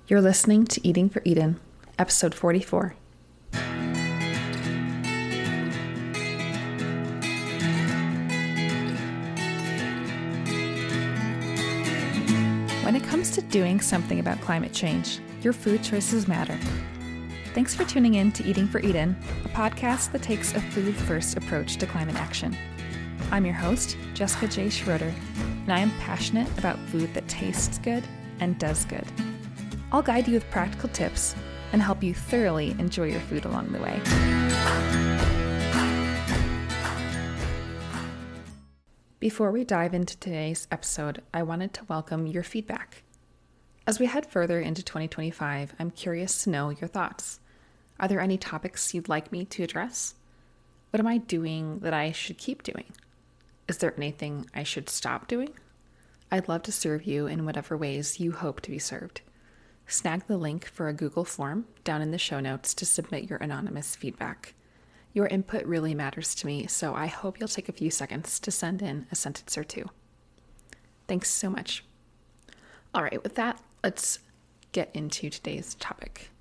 You're listening to Eating for Eden, episode 44. When it comes to doing something about climate change, your food choices matter. Thanks for tuning in to Eating for Eden, a podcast that takes a food-first approach to climate action. I'm your host, Jessica J. Schroeder, and I am passionate about food that tastes good and does good. I'll guide you with practical tips and help you thoroughly enjoy your food along the way. Before we dive into today's episode, I wanted to welcome your feedback. As we head further into 2025, I'm curious to know your thoughts. Are there any topics you'd like me to address? What am I doing that I should keep doing? Is there anything I should stop doing? I'd love to serve you in whatever ways you hope to be served. Snag the link for a Google form down in the show notes to submit your anonymous feedback. Your input really matters to me, so I hope you'll take a few seconds to send in a sentence or two. Thanks so much. All right, with that, let's get into today's topic.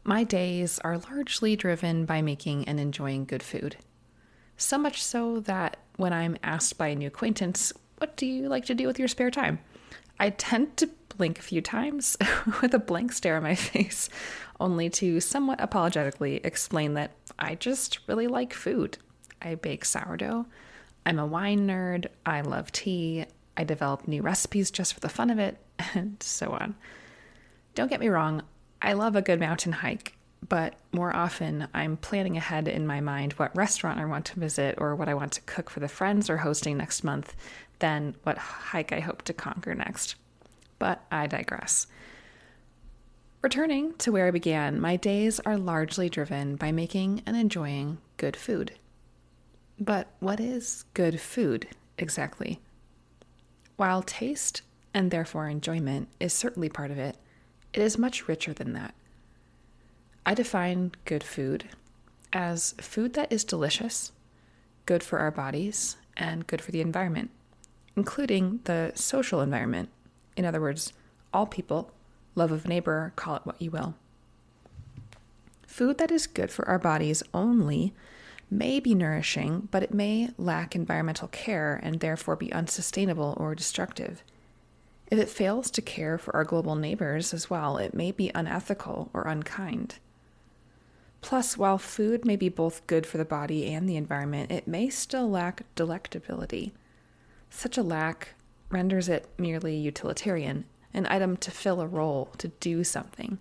My days are largely driven by making and enjoying good food. So much so that when I'm asked by a new acquaintance, "What do you like to do with your spare time?" I tend to blink a few times with a blank stare on my face, only to somewhat apologetically explain that I just really like food. I bake sourdough. I'm a wine nerd. I love tea. I develop new recipes just for the fun of it, and so on. Don't get me wrong, I love a good mountain hike, but more often I'm planning ahead in my mind what restaurant I want to visit or what I want to cook for the friends we're hosting next month than what hike I hope to conquer next. But I digress. Returning to where I began, my days are largely driven by making and enjoying good food. But what is good food exactly? While taste, and therefore enjoyment, is certainly part of it, it is much richer than that. I define good food as food that is delicious, good for our bodies, and good for the environment, including the social environment. In other words, all people, love of neighbor, call it what you will. Food that is good for our bodies only may be nourishing, but it may lack environmental care and therefore be unsustainable or destructive. If it fails to care for our global neighbors as well, it may be unethical or unkind. Plus, while food may be both good for the body and the environment, it may still lack delectability. Such a lack renders it merely utilitarian, an item to fill a role, to do something.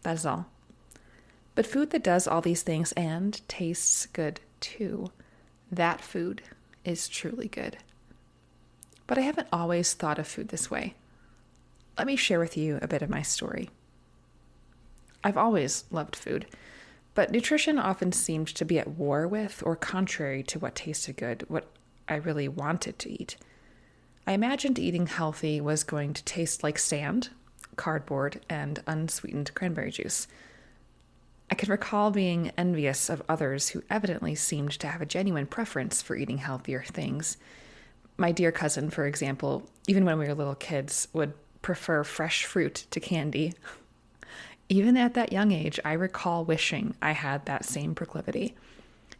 That is all. But food that does all these things and tastes good too, that food is truly good. But I haven't always thought of food this way. Let me share with you a bit of my story. I've always loved food, but nutrition often seemed to be at war with or contrary to what tasted good, what I really wanted to eat. I imagined eating healthy was going to taste like sand, cardboard, and unsweetened cranberry juice. I can recall being envious of others who evidently seemed to have a genuine preference for eating healthier things. My dear cousin, for example, even when we were little kids, would prefer fresh fruit to candy. Even at that young age, I recall wishing I had that same proclivity.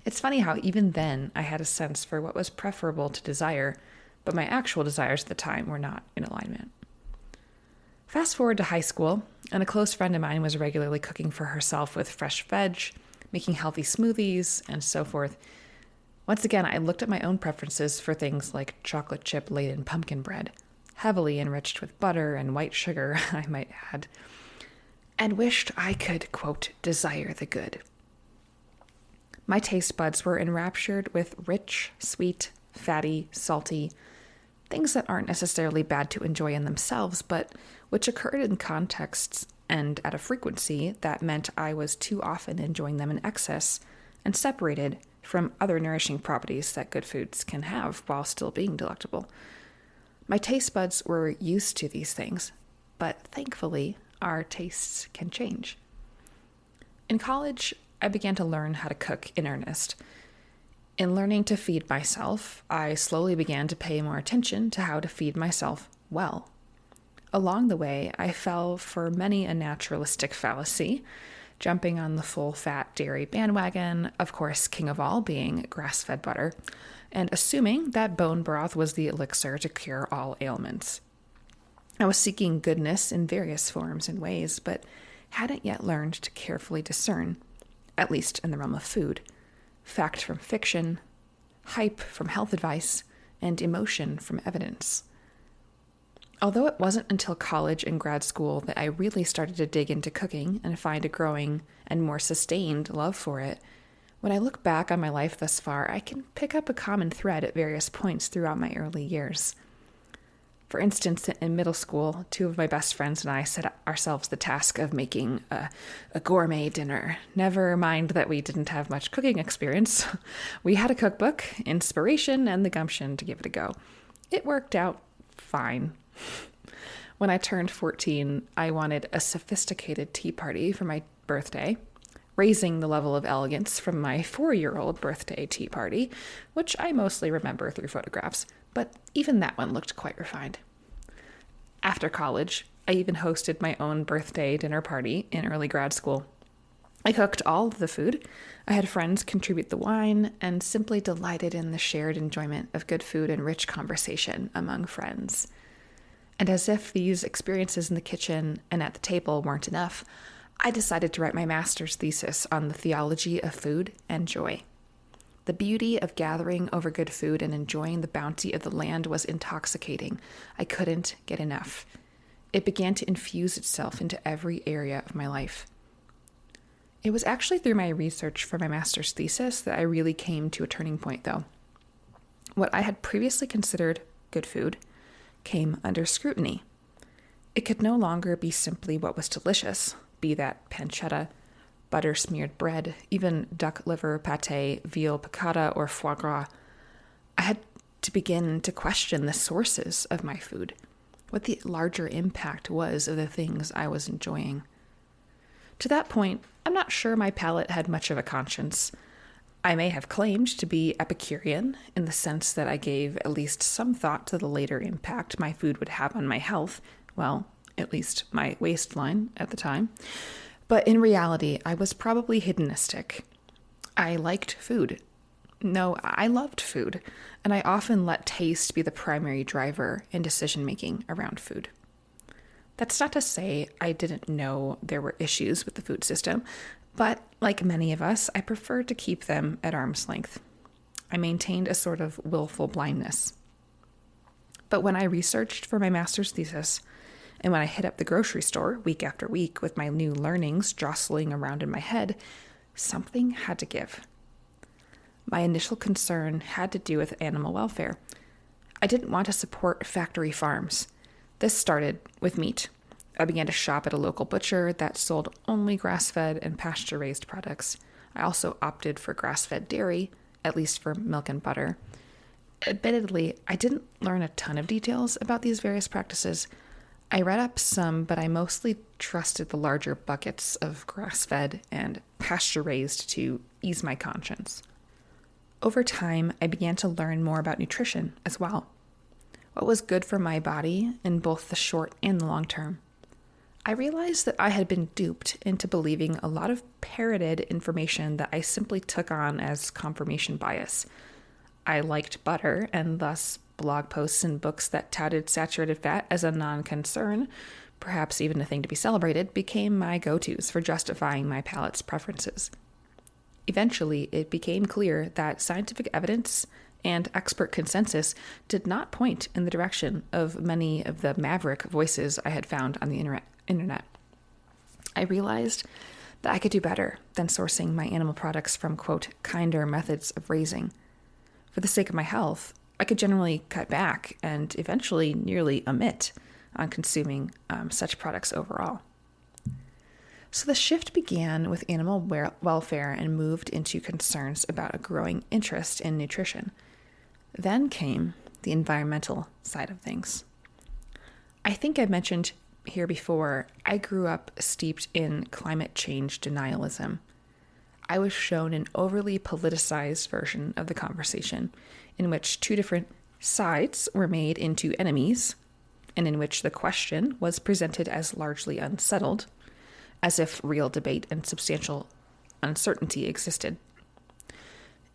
It's funny how even then I had a sense for what was preferable to desire, but my actual desires at the time were not in alignment. Fast forward to high school, and a close friend of mine was regularly cooking for herself with fresh veg, making healthy smoothies, and so forth. Once again, I looked at my own preferences for things like chocolate chip laden pumpkin bread, heavily enriched with butter and white sugar, I might add, and wished I could, quote, desire the good. My taste buds were enraptured with rich, sweet, fatty, salty, things that aren't necessarily bad to enjoy in themselves, but which occurred in contexts and at a frequency that meant I was too often enjoying them in excess and separated from other nourishing properties that good foods can have while still being delectable. My taste buds were used to these things, but thankfully, our tastes can change. In college, I began to learn how to cook in earnest. In learning to feed myself, I slowly began to pay more attention to how to feed myself well. Along the way, I fell for many a naturalistic fallacy, jumping on the full-fat dairy bandwagon, of course, king of all being grass-fed butter, and assuming that bone broth was the elixir to cure all ailments. I was seeking goodness in various forms and ways, but hadn't yet learned to carefully discern, at least in the realm of food, fact from fiction, hype from health advice, and emotion from evidence. Although it wasn't until college and grad school that I really started to dig into cooking and find a growing and more sustained love for it, when I look back on my life thus far, I can pick up a common thread at various points throughout my early years. For instance, in middle school, two of my best friends and I set ourselves the task of making a gourmet dinner. Never mind that we didn't have much cooking experience. We had a cookbook, inspiration, and the gumption to give it a go. It worked out fine. When I turned 14, I wanted a sophisticated tea party for my birthday, raising the level of elegance from my 4-year-old birthday tea party, which I mostly remember through photographs, but even that one looked quite refined. After college, I even hosted my own birthday dinner party in early grad school. I cooked all of the food, I had friends contribute the wine, and simply delighted in the shared enjoyment of good food and rich conversation among friends. And as if these experiences in the kitchen and at the table weren't enough, I decided to write my master's thesis on the theology of food and joy. The beauty of gathering over good food and enjoying the bounty of the land was intoxicating. I couldn't get enough. It began to infuse itself into every area of my life. It was actually through my research for my master's thesis that I really came to a turning point, though. What I had previously considered good food came under scrutiny. It could no longer be simply what was delicious, be that pancetta, butter-smeared bread, even duck liver pâté, veal piccata, or foie gras. I had to begin to question the sources of my food, what the larger impact was of the things I was enjoying. To that point, I'm not sure my palate had much of a conscience. I may have claimed to be Epicurean in the sense that I gave at least some thought to the later impact my food would have on my health, well, at least my waistline at the time. But in reality, I was probably hedonistic. I liked food. No, I loved food, and I often let taste be the primary driver in decision-making around food. That's not to say I didn't know there were issues with the food system, but like many of us, I preferred to keep them at arm's length. I maintained a sort of willful blindness. But when I researched for my master's thesis, and when I hit up the grocery store week after week with my new learnings jostling around in my head, something had to give. My initial concern had to do with animal welfare. I didn't want to support factory farms. This started with meat. I began to shop at a local butcher that sold only grass-fed and pasture-raised products. I also opted for grass-fed dairy, at least for milk and butter. Admittedly, I didn't learn a ton of details about these various practices. I read up some, but I mostly trusted the larger buckets of grass-fed and pasture-raised to ease my conscience. Over time, I began to learn more about nutrition as well. What was good for my body in both the short and the long term. I realized that I had been duped into believing a lot of parroted information that I simply took on as confirmation bias. I liked butter, and thus blog posts and books that touted saturated fat as a non-concern, perhaps even a thing to be celebrated, became my go-tos for justifying my palate's preferences. Eventually, it became clear that scientific evidence and expert consensus did not point in the direction of many of the maverick voices I had found on the internet. I realized that I could do better than sourcing my animal products from, quote, kinder methods of raising. For the sake of my health, I could generally cut back and eventually nearly omit on consuming such products overall. So the shift began with animal welfare and moved into concerns about a growing interest in nutrition. Then came the environmental side of things. I think I mentioned here before, I grew up steeped in climate change denialism. I was shown an overly politicized version of the conversation in which two different sides were made into enemies, and in which the question was presented as largely unsettled, as if real debate and substantial uncertainty existed.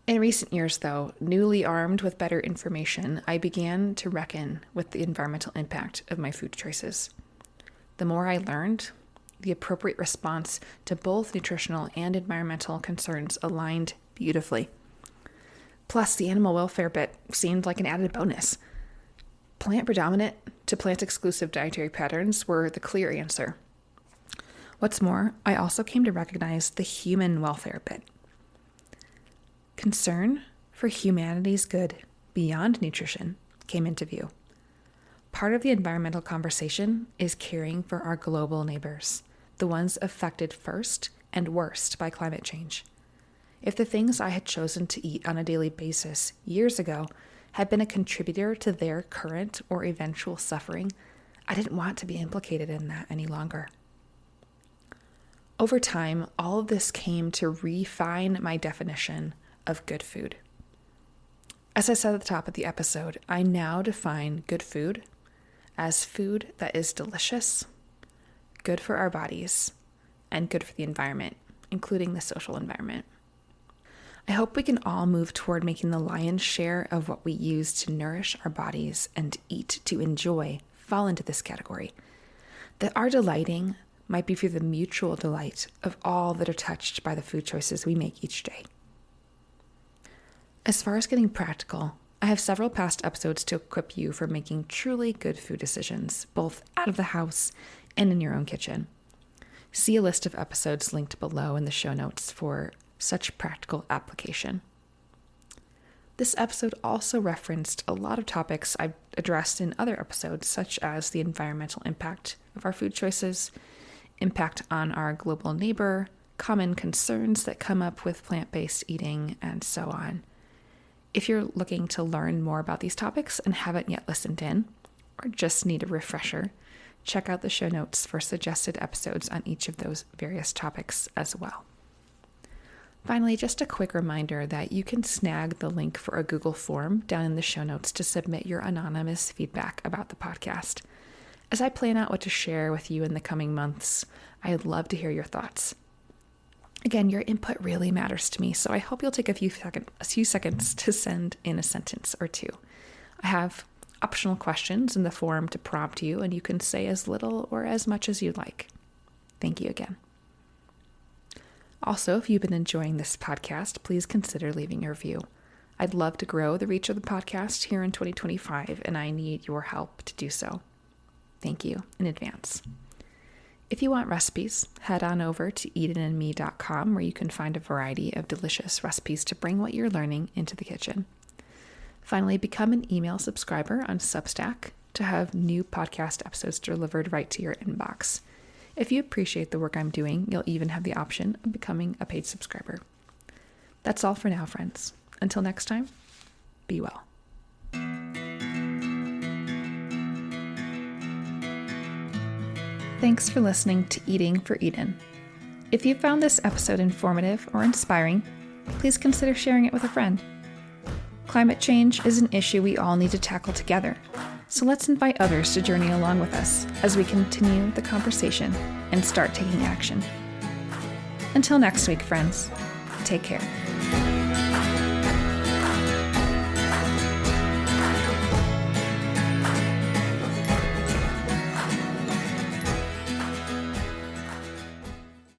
In recent years, though, newly armed with better information, I began to reckon with the environmental impact of my food choices. The more I learned, the appropriate response to both nutritional and environmental concerns aligned beautifully. Plus, the animal welfare bit seemed like an added bonus. Plant predominant to plant exclusive dietary patterns were the clear answer. What's more, I also came to recognize the human welfare bit. Concern for humanity's good beyond nutrition came into view. Part of the environmental conversation is caring for our global neighbors, the ones affected first and worst by climate change. If the things I had chosen to eat on a daily basis years ago had been a contributor to their current or eventual suffering, I didn't want to be implicated in that any longer. Over time, all of this came to refine my definition of good food. As I said at the top of the episode, I now define good food as food that is delicious, good for our bodies, and good for the environment, including the social environment. I hope we can all move toward making the lion's share of what we use to nourish our bodies and eat to enjoy fall into this category. That our delighting might be for the mutual delight of all that are touched by the food choices we make each day. As far as getting practical, I have several past episodes to equip you for making truly good food decisions, both out of the house and in your own kitchen. See a list of episodes linked below in the show notes for such practical application. This episode also referenced a lot of topics I've addressed in other episodes, such as the environmental impact of our food choices, impact on our global neighbor, common concerns that come up with plant-based eating, and so on. If you're looking to learn more about these topics and haven't yet listened in, or just need a refresher, check out the show notes for suggested episodes on each of those various topics as well. Finally, just a quick reminder that you can snag the link for a Google form down in the show notes to submit your anonymous feedback about the podcast. As I plan out what to share with you in the coming months, I'd love to hear your thoughts. Again, your input really matters to me, so I hope you'll take a few seconds to send in a sentence or two. I have optional questions in the form to prompt you, and you can say as little or as much as you'd like. Thank you again. Also, if you've been enjoying this podcast, please consider leaving a review. I'd love to grow the reach of the podcast here in 2025, and I need your help to do so. Thank you in advance. If you want recipes, head on over to eatinandme.com, where you can find a variety of delicious recipes to bring what you're learning into the kitchen. Finally, become an email subscriber on Substack to have new podcast episodes delivered right to your inbox. If you appreciate the work I'm doing, you'll even have the option of becoming a paid subscriber. That's all for now, friends. Until next time, be well. Thanks for listening to Eating for Eden. If you found this episode informative or inspiring, please consider sharing it with a friend. Climate change is an issue we all need to tackle together, so let's invite others to journey along with us as we continue the conversation and start taking action. Until next week, friends, take care.